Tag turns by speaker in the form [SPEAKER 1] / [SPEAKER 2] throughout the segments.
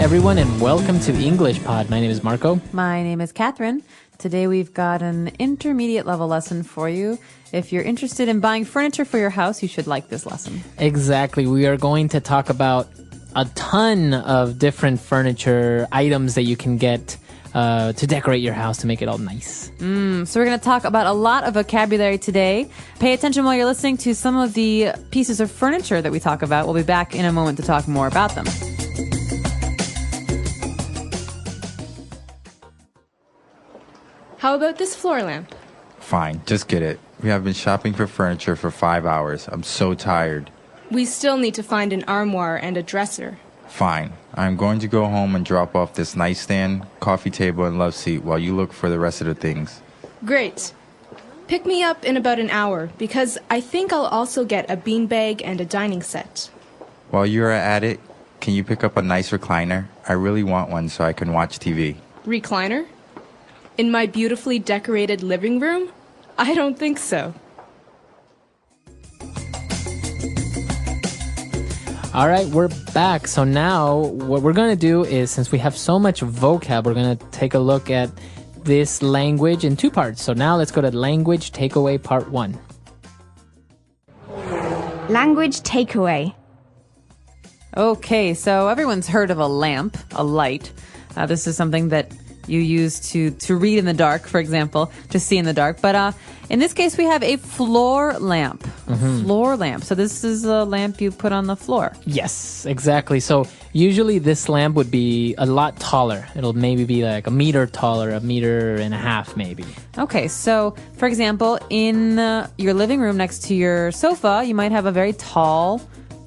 [SPEAKER 1] everyone, and welcome to English Pod. My name is Marco.
[SPEAKER 2] My name is Catherine. Today we've got an intermediate level lesson for you. If you're interested in buying furniture for your house, you should like this lesson.
[SPEAKER 1] Exactly. We are going to talk about a ton of different furniture items that you can get to decorate your house to make it all nice.
[SPEAKER 2] So we're going to talk about a lot of vocabulary today. Pay attention while you're listening to some of the pieces of furniture that we talk about. We'll be back in a moment to talk more about them.
[SPEAKER 3] How about this floor lamp?
[SPEAKER 4] Fine, just get it. We have been shopping for furniture for 5 hours. I'm so tired.
[SPEAKER 3] We still need to find an armoire and a dresser.
[SPEAKER 4] Fine. I'm going to go home and drop off this nightstand, coffee table, and love seat while you look for the rest of the things.
[SPEAKER 3] Great. Pick me up in about an hour, because I think I'll also get a beanbag and a dining set.
[SPEAKER 4] While you're at it, can you pick up a nice recliner? I really want one so I can watch TV.
[SPEAKER 3] Recliner? In my beautifully decorated living room? I don't think so.
[SPEAKER 1] All right, we're back. So now what we're going to do is, since we have so much vocab, we're going to take a look at this language in two parts. So now let's go to language takeaway part 1.
[SPEAKER 5] Language takeaway.
[SPEAKER 2] Okay, so everyone's heard of a lamp, a light. This is something that you use to read in the dark, for example, to see in the dark. But in this case, we have a floor lamp. Floor lamp. So this is a lamp you put on the floor.
[SPEAKER 1] Yes, exactly. So usually this lamp would be a lot taller. It'll maybe be like a meter taller, a meter and a half maybe.
[SPEAKER 2] Okay, so for example, in your living room next to your sofa, you might have a very tall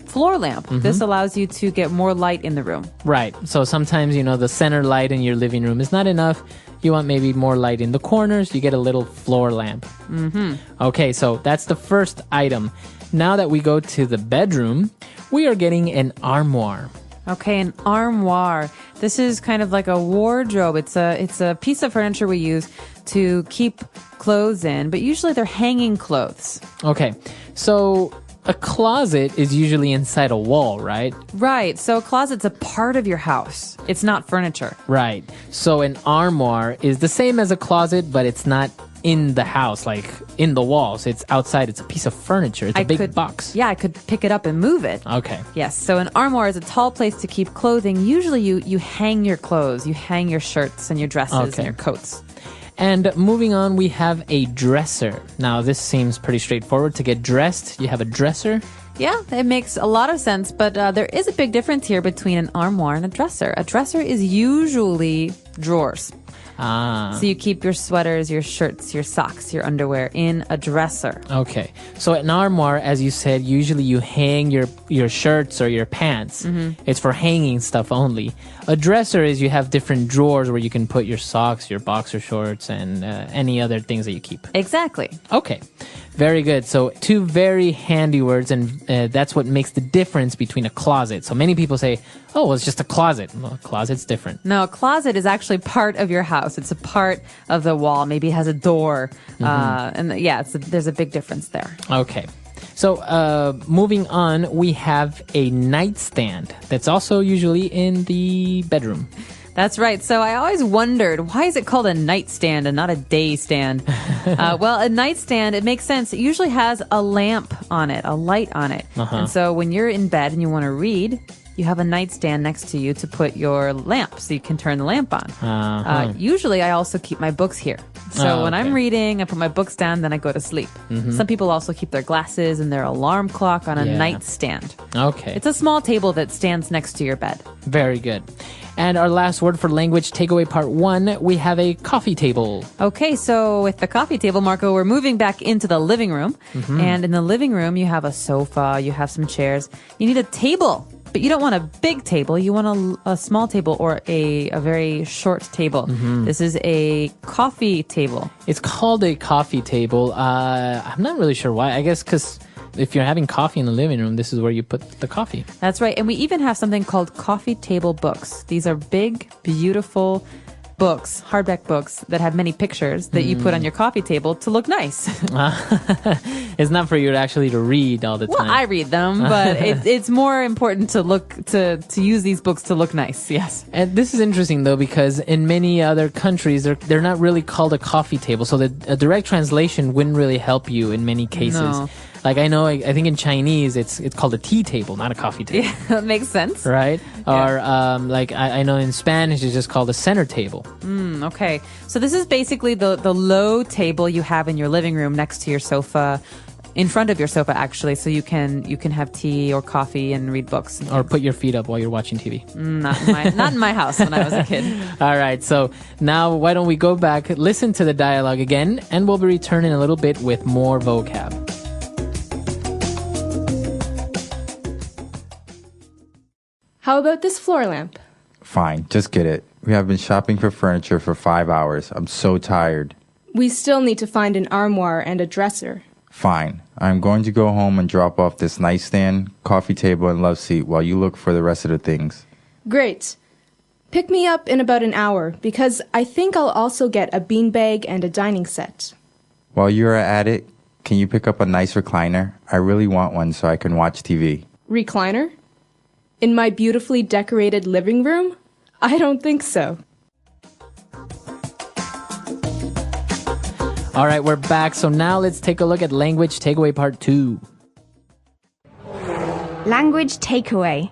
[SPEAKER 2] floor lamp. This allows you to get more light in the room.
[SPEAKER 1] Right. So sometimes, the center light in your living room is not enough. You want maybe more light in the corners. You get a little floor lamp. Okay, so that's the first item. Now that we go to the bedroom, we are getting an armoire.
[SPEAKER 2] Okay, an armoire. This is kind of like a wardrobe. It's a piece of furniture we use to keep clothes in, but usually they're hanging clothes.
[SPEAKER 1] Okay, so a closet is usually inside a wall, right?
[SPEAKER 2] Right. So a closet's a part of your house. It's not furniture.
[SPEAKER 1] Right. So an armoire is the same as a closet, but it's not in the house, like in the walls. It's outside. It's a piece of furniture. It's a big box.
[SPEAKER 2] Yeah, I could pick it up and move it.
[SPEAKER 1] Okay.
[SPEAKER 2] Yes. So an armoire is a tall place to keep clothing. Usually you hang your clothes. You hang your shirts and your dresses and your coats.
[SPEAKER 1] And moving on, we have a dresser. Now, this seems pretty straightforward. To get dressed, you have a dresser.
[SPEAKER 2] Yeah, it makes a lot of sense, but there is a big difference here between an armoire and a dresser. A dresser is usually drawers. So you keep your sweaters, your shirts, your socks, your underwear in a dresser.
[SPEAKER 1] Okay. So an armoire, as you said, usually you hang your shirts or your pants. It's for hanging stuff only. A dresser is you have different drawers where you can put your socks, your boxer shorts, and any other things that you keep.
[SPEAKER 2] Exactly.
[SPEAKER 1] Okay. Very good. So two very handy words, and that's what makes the difference between a closet. So many people say, oh, well, it's just a closet. Well, a closet's different.
[SPEAKER 2] No, a closet is actually part of your house. It's a part of the wall. Maybe it has a door. There's a big difference there.
[SPEAKER 1] Okay. So moving on, we have a nightstand that's also usually in the bedroom.
[SPEAKER 2] That's right. So I always wondered, why is it called a nightstand and not a day stand? Well, a nightstand, it makes sense. It usually has a lamp on it, a light on it. And so when you're in bed and you want to read, you have a nightstand next to you to put your lamp so you can turn the lamp on. Usually I also keep my books here. So when I'm reading, I put my books down, then I go to sleep. Some people also keep their glasses and their alarm clock on a nightstand.
[SPEAKER 1] Okay.
[SPEAKER 2] It's a small table that stands next to your bed.
[SPEAKER 1] Very good. And our last word for language takeaway part 1, we have a coffee table.
[SPEAKER 2] Okay, so with the coffee table, Marco, we're moving back into the living room. And in the living room, you have a sofa, you have some chairs. You need a table. But you don't want a big table. You want a small table or a very short table. This is a coffee table.
[SPEAKER 1] It's called a coffee table. I'm not really sure why. I guess because if you're having coffee in the living room, this is where you put the coffee.
[SPEAKER 2] That's right. And we even have something called coffee table books. These are big, beautiful books, hardback books that have many pictures that you put on your coffee table to look nice.
[SPEAKER 1] It's not for you to actually to read all the time.
[SPEAKER 2] Well, I read them, but it's more important to use these books to look nice. Yes.
[SPEAKER 1] And this is interesting though, because in many other countries, they're not really called a coffee table. So a direct translation wouldn't really help you in many cases.
[SPEAKER 2] No.
[SPEAKER 1] Like I know, I think in Chinese, it's called a tea table, not a coffee table.
[SPEAKER 2] Yeah, that makes sense.
[SPEAKER 1] Right?
[SPEAKER 2] Yeah.
[SPEAKER 1] Or like I know in Spanish, it's just called a center table.
[SPEAKER 2] Okay. So this is basically the low table you have in your living room next to your sofa, in front of your sofa actually, so you can have tea or coffee and read books.
[SPEAKER 1] Or put your feet up while you're watching TV.
[SPEAKER 2] Not in my house when I was a kid.
[SPEAKER 1] All right. So now why don't we go back, listen to the dialogue again, and we'll be returning a little bit with more vocab.
[SPEAKER 3] How about this floor lamp?
[SPEAKER 4] Fine, just get it. We have been shopping for furniture for 5 hours. I'm so tired.
[SPEAKER 3] We still need to find an armoire and a dresser.
[SPEAKER 4] Fine, I'm going to go home and drop off this nightstand, coffee table, and love seat while you look for the rest of the things.
[SPEAKER 3] Great. Pick me up in about an hour, because I think I'll also get a beanbag and a dining set.
[SPEAKER 4] While you're at it, can you pick up a nice recliner? I really want one so I can watch TV.
[SPEAKER 3] Recliner? In my beautifully decorated living room? I don't think so.
[SPEAKER 1] All right, we're back. So now let's take a look at language takeaway part 2.
[SPEAKER 5] Language takeaway.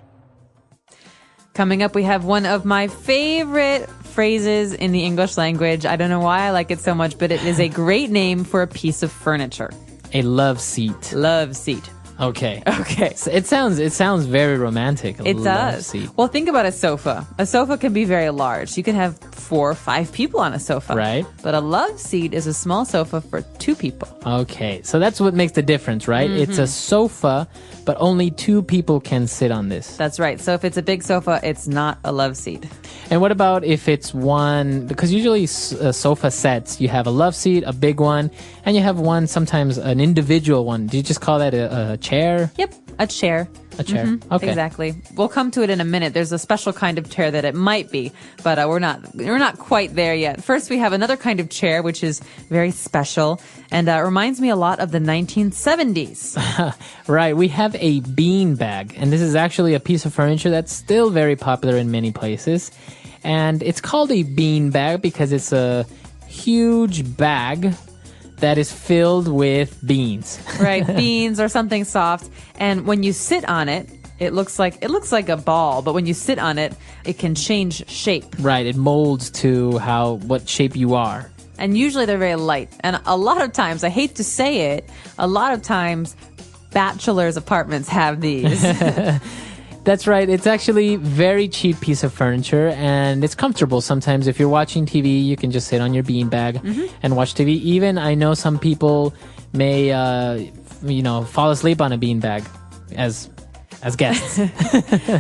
[SPEAKER 2] Coming up, we have one of my favorite phrases in the English language. I don't know why I like it so much, but it is a great name for a piece of furniture.
[SPEAKER 1] A love seat.
[SPEAKER 2] Love seat.
[SPEAKER 1] Okay.
[SPEAKER 2] Okay.
[SPEAKER 1] So it sounds very romantic.
[SPEAKER 2] It does.
[SPEAKER 1] Seat.
[SPEAKER 2] Well, think about a sofa. A sofa can be very large. You can have 4 or 5 people on a sofa.
[SPEAKER 1] Right.
[SPEAKER 2] But a love seat is a small sofa for 2 people.
[SPEAKER 1] Okay. So that's what makes the difference, right? It's a sofa, but only 2 people can sit on this.
[SPEAKER 2] That's right. So if it's a big sofa, it's not a love seat.
[SPEAKER 1] And what about if it's one, because usually sofa sets, you have a love seat, a big one, and you have one, sometimes an individual one. Do you just call that a chair?
[SPEAKER 2] Yep. A chair.
[SPEAKER 1] A chair. Okay.
[SPEAKER 2] Exactly. We'll come to it in a minute. There's a special kind of chair that it might be, but we're not quite there yet. First, we have another kind of chair, which is very special and reminds me a lot of the 1970s.
[SPEAKER 1] Right. We have a bean bag, and this is actually a piece of furniture that's still very popular in many places. And it's called a bean bag because it's a huge bag that is filled with beans.
[SPEAKER 2] Right, beans or something soft. And when you sit on it, it looks like a ball, but when you sit on it, it can change shape.
[SPEAKER 1] Right, it molds to what shape you are.
[SPEAKER 2] And usually they're very light. And a lot of times, I hate to say it, a lot of times bachelors' apartments have these.
[SPEAKER 1] That's right. It's actually very cheap piece of furniture, and it's comfortable. Sometimes if you're watching TV, you can just sit on your beanbag and watch TV. Even I know some people may, fall asleep on a beanbag as guests.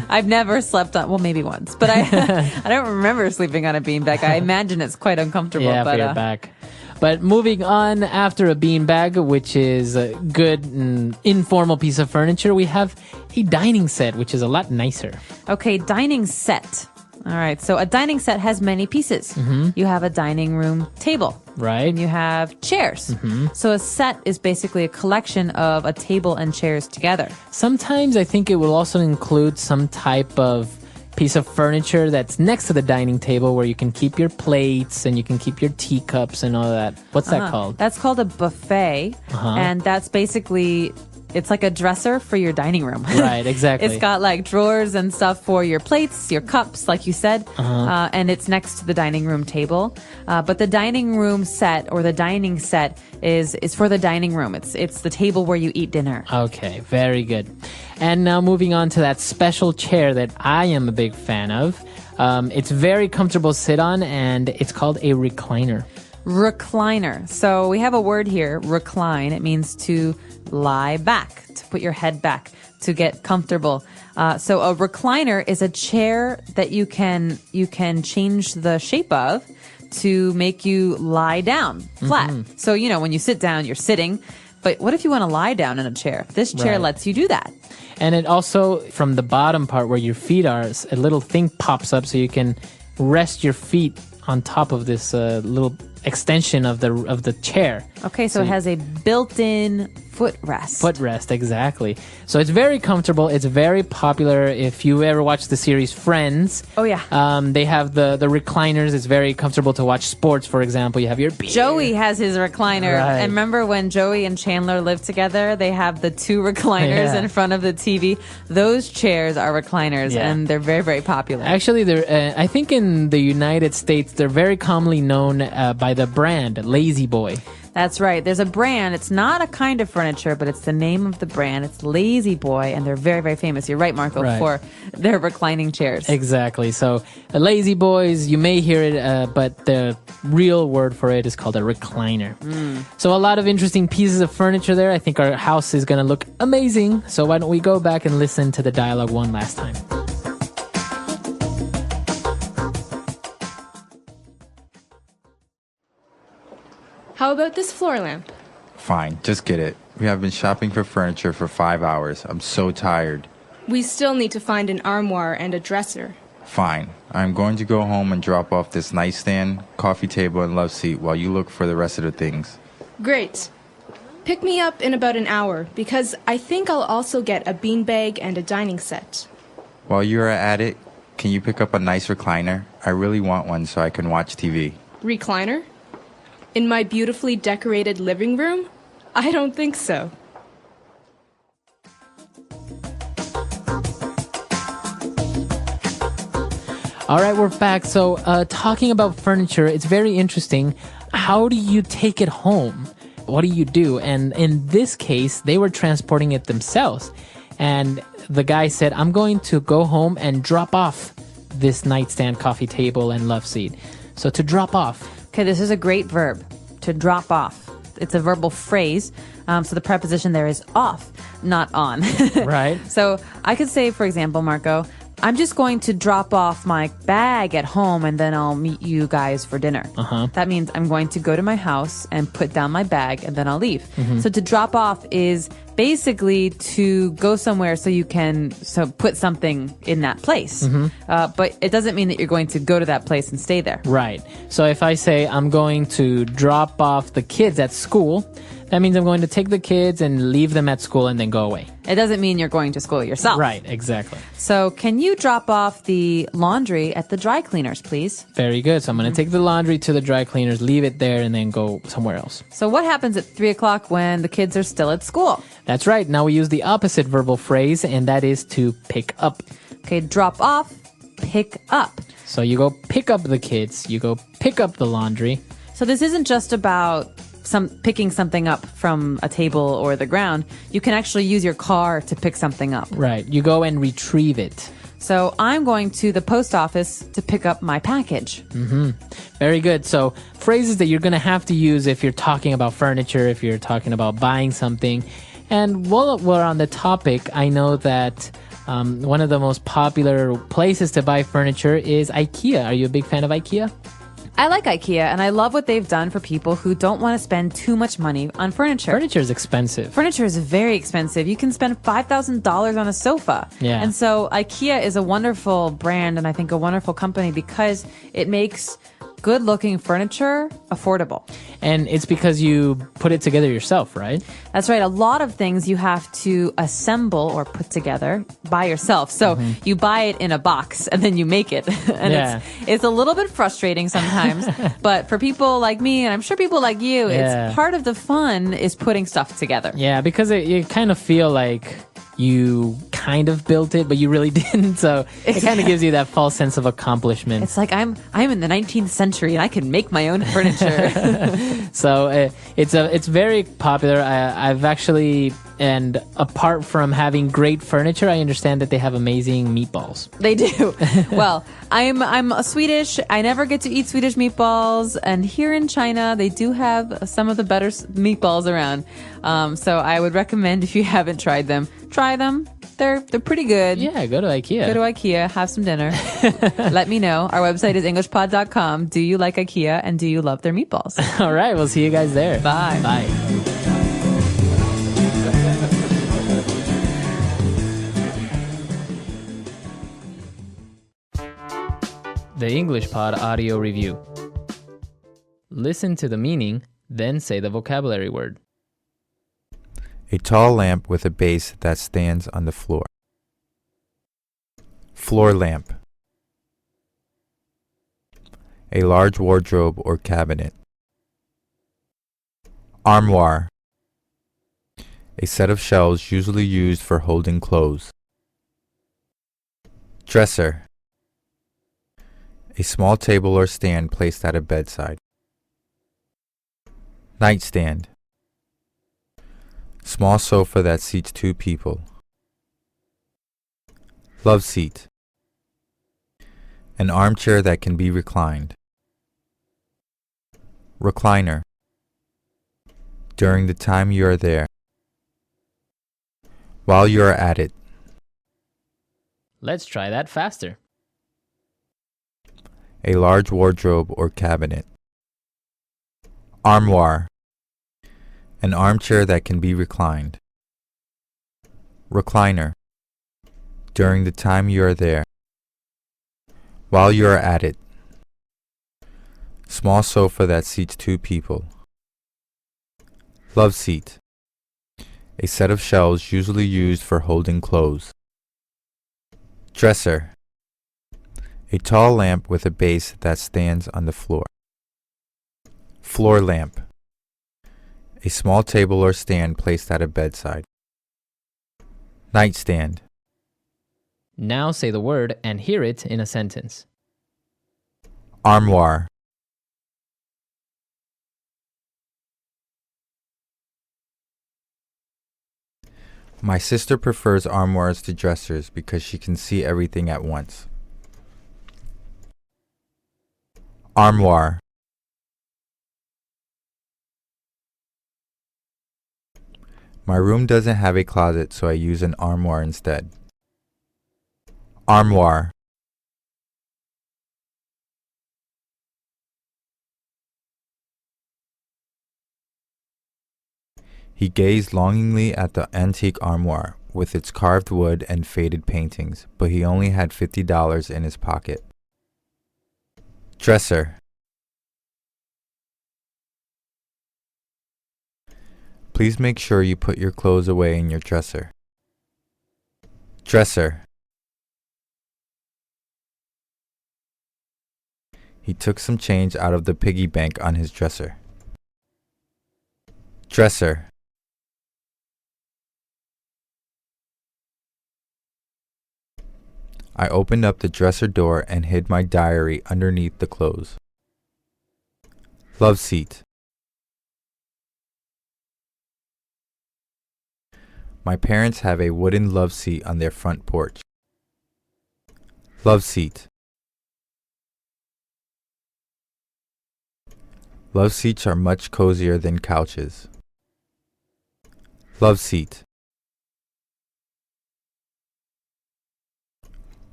[SPEAKER 2] I've never slept on, well, maybe once, but I don't remember sleeping on a beanbag. I imagine it's quite uncomfortable.
[SPEAKER 1] Yeah, for your back. But moving on, after a beanbag, which is a good and informal piece of furniture, we have a dining set, which is a lot nicer.
[SPEAKER 2] Okay, dining set. All right, so a dining set has many pieces. You have a dining room table.
[SPEAKER 1] Right.
[SPEAKER 2] And you have chairs. So a set is basically a collection of a table and chairs together.
[SPEAKER 1] Sometimes I think it will also include some type of piece of furniture that's next to the dining table where you can keep your plates and you can keep your teacups and all that. What's that called?
[SPEAKER 2] That's called a buffet. And that's basically, it's like a dresser for your dining room.
[SPEAKER 1] Right, exactly.
[SPEAKER 2] It's got like drawers and stuff for your plates, your cups, like you said. And it's next to the dining room table. But the dining room set or the dining set is for the dining room. It's the table where you eat dinner.
[SPEAKER 1] Okay, very good. And now moving on to that special chair that I am a big fan of. It's very comfortable to sit on, and it's called a recliner.
[SPEAKER 2] Recliner. So we have a word here, recline. It means to lie back, to put your head back, to get comfortable. So a recliner is a chair that you can change the shape of to make you lie down flat. So, when you sit down, you're sitting. But what if you want to lie down in a chair? This chair lets you do that.
[SPEAKER 1] And it also, from the bottom part where your feet are, a little thing pops up so you can rest your feet on top of this little extension of the chair.
[SPEAKER 2] Okay, so it has a built-in footrest.
[SPEAKER 1] Footrest, exactly. So it's very comfortable. It's very popular. If you ever watched the series Friends,
[SPEAKER 2] Oh, yeah.
[SPEAKER 1] they have the recliners. It's very comfortable to watch sports, for example. You have your beer.
[SPEAKER 2] Joey has his recliner.
[SPEAKER 1] Right.
[SPEAKER 2] And remember when Joey and Chandler lived together, they have the two recliners
[SPEAKER 1] Yeah.
[SPEAKER 2] in front of the TV. Those chairs are recliners,
[SPEAKER 1] Yeah.
[SPEAKER 2] and they're very, very popular.
[SPEAKER 1] Actually, I think in the United States, they're very commonly known by the brand Lazy Boy.
[SPEAKER 2] That's right. There's a brand. It's not a kind of furniture, but it's the name of the brand. It's Lazy Boy, and they're very, very famous. You're right, Marco,
[SPEAKER 1] Right.
[SPEAKER 2] for their reclining chairs.
[SPEAKER 1] Exactly. So, Lazy Boys, you may hear it, but the real word for it is called a recliner. So, a lot of interesting pieces of furniture there. I think our house is going to look amazing. So, why don't we go back and listen to the dialogue one last time?
[SPEAKER 3] How about this floor lamp?
[SPEAKER 4] Fine, just get it. We have been shopping for furniture for 5 hours. I'm so tired.
[SPEAKER 3] We still need to find an armoire and a dresser.
[SPEAKER 4] Fine. I'm going to go home and drop off this nightstand, coffee table, and love seat while you look for the rest of the things.
[SPEAKER 3] Great. Pick me up in about an hour, because I think I'll also get a beanbag and a dining set.
[SPEAKER 4] While you're at it, can you pick up a nice recliner? I really want one so I can watch TV.
[SPEAKER 3] Recliner? In my beautifully decorated living room? I don't think so.
[SPEAKER 1] All right, we're back. So, talking about furniture, it's very interesting. How do you take it home? What do you do? And in this case, they were transporting it themselves. And the guy said, I'm going to go home and drop off this nightstand, coffee table, and love seat. So, to drop off.
[SPEAKER 2] Okay, this is a great verb, to drop off. It's a verbal phrase, so the preposition there is off, not on.
[SPEAKER 1] Right.
[SPEAKER 2] So I could say, for example, Marco, I'm just going to drop off my bag at home and then I'll meet you guys for dinner. That means I'm going to go to my house and put down my bag and then I'll leave. So to drop off is basically to go somewhere so you can put something in that place. But it doesn't mean that you're going to go to that place and stay there.
[SPEAKER 1] Right. So if I say I'm going to drop off the kids at school, that means I'm going to take the kids and leave them at school and then go away.
[SPEAKER 2] It doesn't mean you're going to school yourself.
[SPEAKER 1] Right, exactly.
[SPEAKER 2] So can you drop off the laundry at the dry cleaners, please?
[SPEAKER 1] Very good. So I'm going to take the laundry to the dry cleaners, leave it there, and then go somewhere else.
[SPEAKER 2] So what happens at 3 o'clock when the kids are still at school?
[SPEAKER 1] That's right. Now we use the opposite verbal phrase, and that is to pick up.
[SPEAKER 2] Okay, drop off, pick up.
[SPEAKER 1] So you go pick up the kids, you go pick up the laundry.
[SPEAKER 2] So this isn't just about picking something up from a table or the ground. You can actually use your car to pick something up.
[SPEAKER 1] Right. You go and retrieve it.
[SPEAKER 2] So I'm going to the post office to pick up my package.
[SPEAKER 1] Very good. So phrases that you're going to have to use if you're talking about furniture, if you're talking about buying something. And while we're on the topic, I know that one of the most popular places to buy furniture is IKEA. Are you a big fan of IKEA?
[SPEAKER 2] I like IKEA, and I love what they've done for people who don't want to spend too much money on furniture.
[SPEAKER 1] Furniture is expensive.
[SPEAKER 2] Furniture is very expensive. You can spend $5,000 on a sofa.
[SPEAKER 1] Yeah.
[SPEAKER 2] And so IKEA is a wonderful brand and I think a wonderful company because it makes good-looking furniture affordable.
[SPEAKER 1] And it's because you put it together yourself, right?
[SPEAKER 2] That's right. A lot of things you have to assemble or put together by yourself. So you buy it in a box and then you make it. And it's a little bit frustrating sometimes. But for people like me, and I'm sure people like you, it's part of the fun is putting stuff together.
[SPEAKER 1] Yeah, because you kind of feel like you kind of built it, but you really didn't. So it kind of gives you that false sense of accomplishment.
[SPEAKER 2] It's like I'm in the 19th century and I can make my own furniture.
[SPEAKER 1] So it's very popular. I've actually, and apart from having great furniture, I understand that they have amazing meatballs.
[SPEAKER 2] They do. Well, I'm a Swedish. I never get to eat Swedish meatballs, and here in China, they do have some of the better meatballs around. So I would recommend if you haven't tried them, try them. They're pretty good.
[SPEAKER 1] Yeah, go to IKEA.
[SPEAKER 2] Go to IKEA, have some dinner. Let me know. Our website is englishpod.com. Do you like IKEA and do you love their meatballs?
[SPEAKER 1] All right, we'll see you guys there.
[SPEAKER 2] Bye.
[SPEAKER 1] Bye. The English Pod Audio Review. Listen to the meaning, then say the vocabulary word.
[SPEAKER 4] A tall lamp with a base that stands on the floor. Floor lamp. A large wardrobe or cabinet. Armoire. A set of shelves usually used for holding clothes. Dresser. A small table or stand placed at a bedside. Nightstand. Small sofa that seats 2 people. Love seat. An armchair that can be reclined. Recliner. During the time you are there. While you are at it.
[SPEAKER 1] Let's try that faster.
[SPEAKER 4] A large wardrobe or cabinet. Armoire. An armchair that can be reclined. Recliner. During the time you are there. While you are at it. Small sofa that seats 2 people. Love seat. A set of shelves usually used for holding clothes. Dresser. A tall lamp with a base that stands on the floor. Floor lamp. A small table or stand placed at a bedside. Nightstand.
[SPEAKER 1] Now say the word and hear it in a sentence.
[SPEAKER 4] Armoire. My sister prefers armoires to dressers because she can see everything at once. Armoire. My room doesn't have a closet, so I use an armoire instead. Armoire. He gazed longingly at the antique armoire with its carved wood and faded paintings, but he only had $50 in his pocket. Dresser. Please make sure you put your clothes away in your dresser. Dresser. He took some change out of the piggy bank on his dresser. Dresser. I opened up the dresser door and hid my diary underneath the clothes. Love seat. My parents have a wooden love seat on their front porch. Love seat. Love seats are much cozier than couches. Love seat.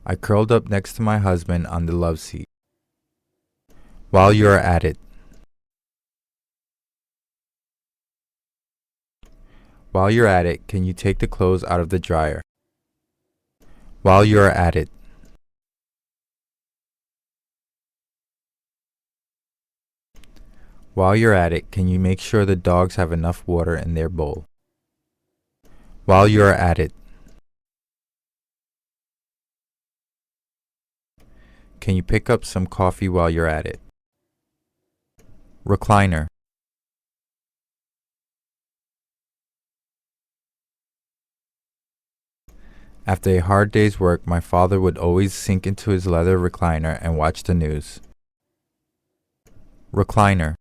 [SPEAKER 4] I curled up next to my husband on the love seat. While you are at it. While you're at it, can you take the clothes out of the dryer? While you are at it. While you're at it, can you make sure the dogs have enough water in their bowl? While you are at it. Can you pick up some coffee while you're at it? Recliner. After a hard day's work, my father would always sink into his leather recliner and watch the news. Recliner.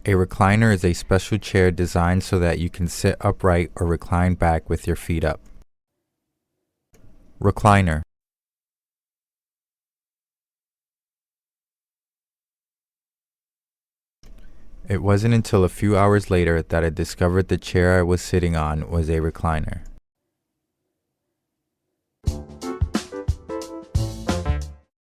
[SPEAKER 4] A recliner is a special chair designed so that you can sit upright or recline back with your feet up. Recliner. It wasn't until a few hours later that I discovered the chair I was sitting on was a recliner.